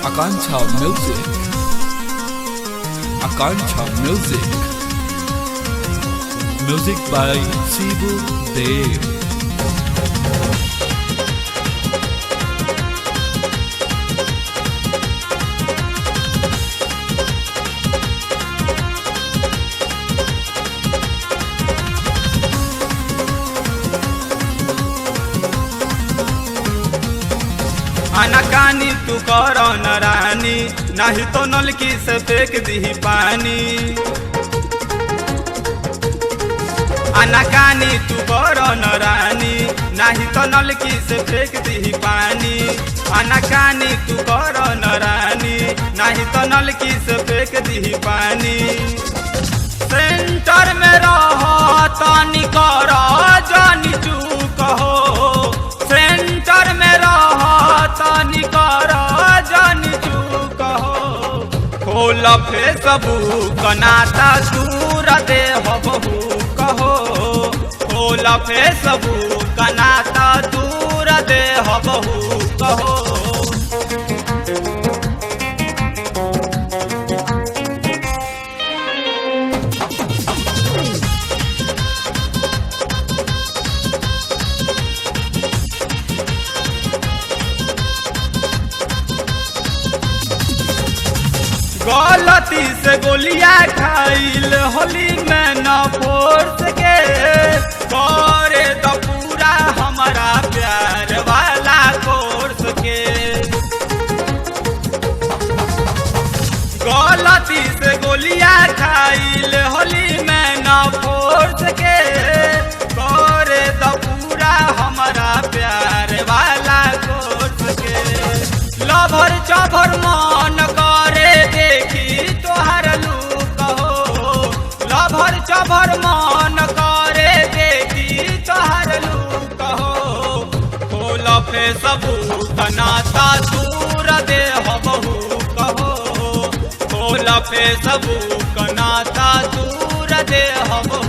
Akancha Music. Akancha Music. Music by Shibu Dev. अनकानी तू करो न रानी, नहीं तो नलकी से फेंक दी पानी। अनकानी तू करो न रानी, नहीं तो नलकी से फेंक दी पानी। अनकानी तू करो न रानी, नहीं तो नलकी से फेंक दी पानी। सेंटर में रहो तानी करो जानी चूक हो, सेंटर में रहो तानी करो जानी चूक हो। खोल फेसबुक नाता दूर दे बहू कहो, खोल फेसबुक नाता दूर दे बहू कहो। गलती से गोलियां खाइल होली में न फोर्स के, करे तो पूरा हमारा प्यार वाला कोर्स के। गलती से गोलियां खाइल होली में न फोर्स के, करे तो पूरा हमारा प्यार वाला कोर्स के। लभर चभर मन करे देखी तोहर लूक हो, लभर चभर मन करे देखी तोहर लूक हो। खोल फेसबुक नाता दूर दे बहू कहो, खोल फेसबुक नाता दूर दे बहू।